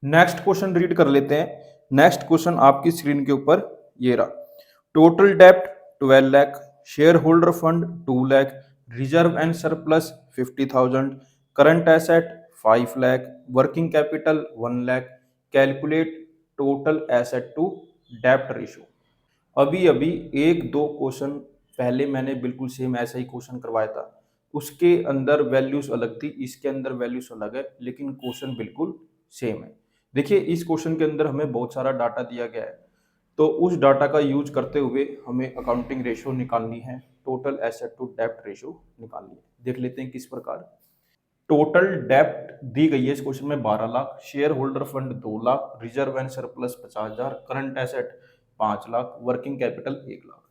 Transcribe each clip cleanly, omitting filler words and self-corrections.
Next question read कर लेते हैं। नेक्स्ट क्वेश्चन आपकी स्क्रीन के ऊपर ये रहा। टोटल डेप्ट 12 lakh, share holder fund 2 lakh, reserve and surplus 50,000, current asset 5 lakh, working capital 1 lakh. Calculate total asset to डेप्ट रेशो। अभी अभी एक दो क्वेश्चन पहले मैंने बिल्कुल सेम ऐसा ही क्वेश्चन करवाया था। उसके अंदर वैल्यूज अलग थी, इसके अंदर वैल्यूज अलग है, लेकिन क्वेश्चन बिल्कुल सेम है। देखिए इस क्वेश्चन के अंदर हमें बहुत सारा डाटा दिया गया है, तो उस डाटा का यूज करते हुए हमें अकाउंटिंग रेशो निकालनी है, टोटल एसेट टू डेप्ट रेशो निकालनी है। देख लेते हैं किस प्रकार। टोटल डेप्ट दी गई है इस क्वेश्चन में 12 lakh, share holder fund 2 lakh, reserve and surplus 50,000, current asset 5 lakh, working capital 1 lakh.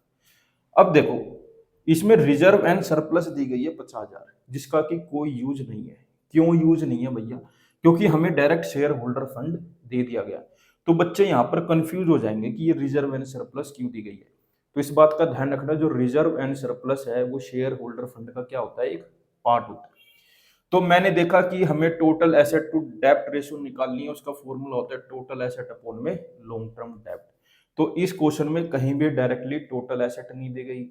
अब देखो इसमें रिजर्व एंड सरप्लस दी गई है 50,000, जिसका कि कोई यूज नहीं है। क्यों यूज नहीं है भैया? क्योंकि हमें डायरेक्ट शेयर होल्डर फंड दे दिया गया। तो बच्चे यहाँ पर कंफ्यूज हो जाएंगे कि ये रिजर्व एंड सरप्लस क्यों दी गई है। तो इस बात का ध्यान रखना, जो रिजर्व एंड सरप्लस है वो शेयर होल्डर फंड का क्या होता है, एक पार्ट होता है। तो मैंने देखा कि हमें टोटल एसेट टू डेप्ट रेशियो निकालनी है, उसका फॉर्मूला होता है टोटल एसेट अपॉन में लॉन्ग टर्म डेप्ट। तो इस क्वेश्चन में कहीं भी डायरेक्टली टोटल एसेट नहीं दी गई,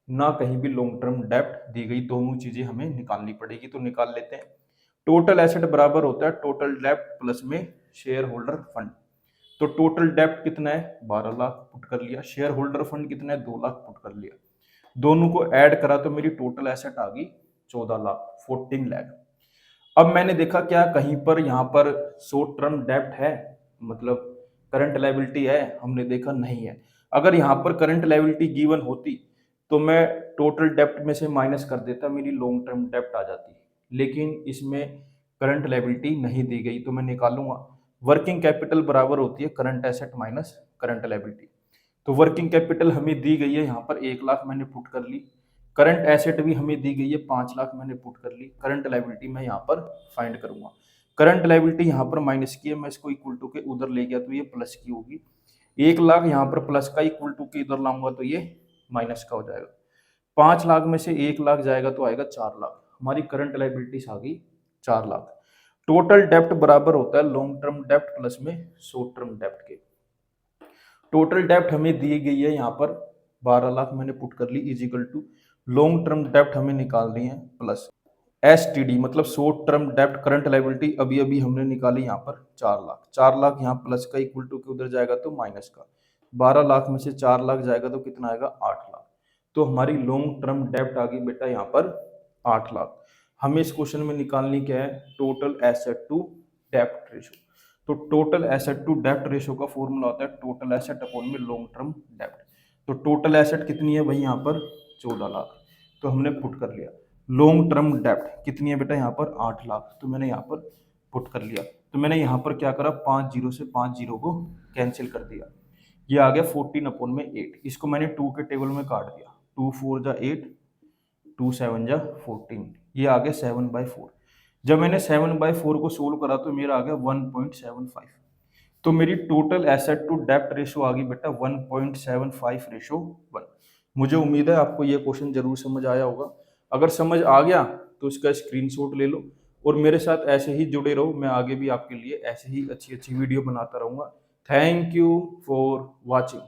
ना कहीं भी लॉन्ग टर्म डेप्ट दी गई, दोनों चीजें हमें निकालनी पड़ेगी। तो निकाल लेते हैं। टोटल एसेट बराबर होता है टोटल डेप्ट प्लस में शेयर होल्डर फंड। तो टोटल डेप्ट कितना है, 12 लाख पुट कर लिया। शेयर होल्डर फंड कितना है, 2 लाख पुट कर लिया। दोनों को ऐड करा तो मेरी टोटल एसेट आ गई 14 लाख, 14 लाख। अब मैंने देखा क्या कहीं पर यहाँ पर शॉर्ट टर्म डेब्ट है, मतलब करंट लायबिलिटी है, हमने देखा नहीं है। अगर यहाँ पर करंट लायबिलिटी गिवन होती तो मैं टोटल डेब्ट में से माइनस कर देता, मेरी लॉन्ग टर्म डेब्ट आ जाती। लेकिन इसमें करंट लायबिलिटी नहीं दी गई, तो मैं निकालूंगा वर्किंग कैपिटल बराबर होती है current asset minus current liability. तो वर्किंग कैपिटल हमें दी गई है यहाँ पर 1 लाख, मैंने पुट कर ली। करंट एसेट भी हमें दी गई है 5 लाख, मैंने पुट कर ली। करंट लायबिलिटी मैं यहाँ पर फाइंड करूंगा। करंट लायबिलिटी यहाँ पर माइनस की है, मैं इसको इक्वल टू के उधर ले गया तो ये प्लस की होगी। 1 लाख यहाँ पर प्लस का, इक्वल टू के इधर लाऊंगा तो ये माइनस का हो जाएगा। 5 लाख में से 1 लाख जाएगा तो आएगा 4 लाख। हमारी करंट लायबिलिटीज आ गई 4 लाख। टोटल डेप्ट बराबर होता है लॉन्ग टर्म डेप्ट प्लस में शॉर्ट टर्म डेप्ट के। टोटल डेप्ट हमें दी गई है यहाँ पर 12 लाख, मैंने पुट कर ली, इजिकल टू लॉन्ग टर्म डेप्ट हमें निकालनी है प्लस एसटीडी मतलब शॉर्ट टर्म डेप्ट करंट लायबिलिटी अभी अभी हमने निकाली यहाँ पर 4 लाख। 4 लाख यहाँ प्लस का, इक्वल टू के उधर जाएगा तो माइनस का। 12 लाख में से 4 लाख जाएगा तो कितना आएगा, 8 लाख। तो हमारी लॉन्ग टर्म डेप्ट आ गई बेटा यहाँ पर 8 लाख। हमें इस क्वेश्चन में निकालनी क्या है, टोटल एसेट टू डेप्ट रेशो। तो टोटल एसेट टू डेप्ट रेशो का फॉर्मूला होता है टोटल एसेट अपॉन में लॉन्ग टर्म डेप्ट। तो टोटल एसेट कितनी है भाई यहाँ पर 14 लाख, तो हमने पुट कर लिया। लॉन्ग टर्म डेप्ट कितनी है बेटा यहाँ पर 8 लाख, तो मैंने यहाँ पर पुट कर लिया। तो मैंने यहाँ पर क्या करा, 5 जीरो से 5 जीरो को कैंसिल कर दिया। ये आ गया 14 अपॉन में 8। इसको मैंने 2 के टेबल में काट दिया। 2 4 जा 8, 2 7 जा 14, ये आ गया 7/4। जब मैंने 7/4 को सोल्व करा तो मेरा आ गया 1.75। तो मेरी टोटल एसेट टू डेप्ट रेशो आ गई बेटा 1.75:1। मुझे उम्मीद है आपको ये क्वेश्चन जरूर समझ आया होगा। अगर समझ आ गया तो इसका स्क्रीनशॉट ले लो और मेरे साथ ऐसे ही जुड़े रहो। मैं आगे भी आपके लिए ऐसे ही अच्छी अच्छी वीडियो बनाता रहूंगा। Thank you for watching.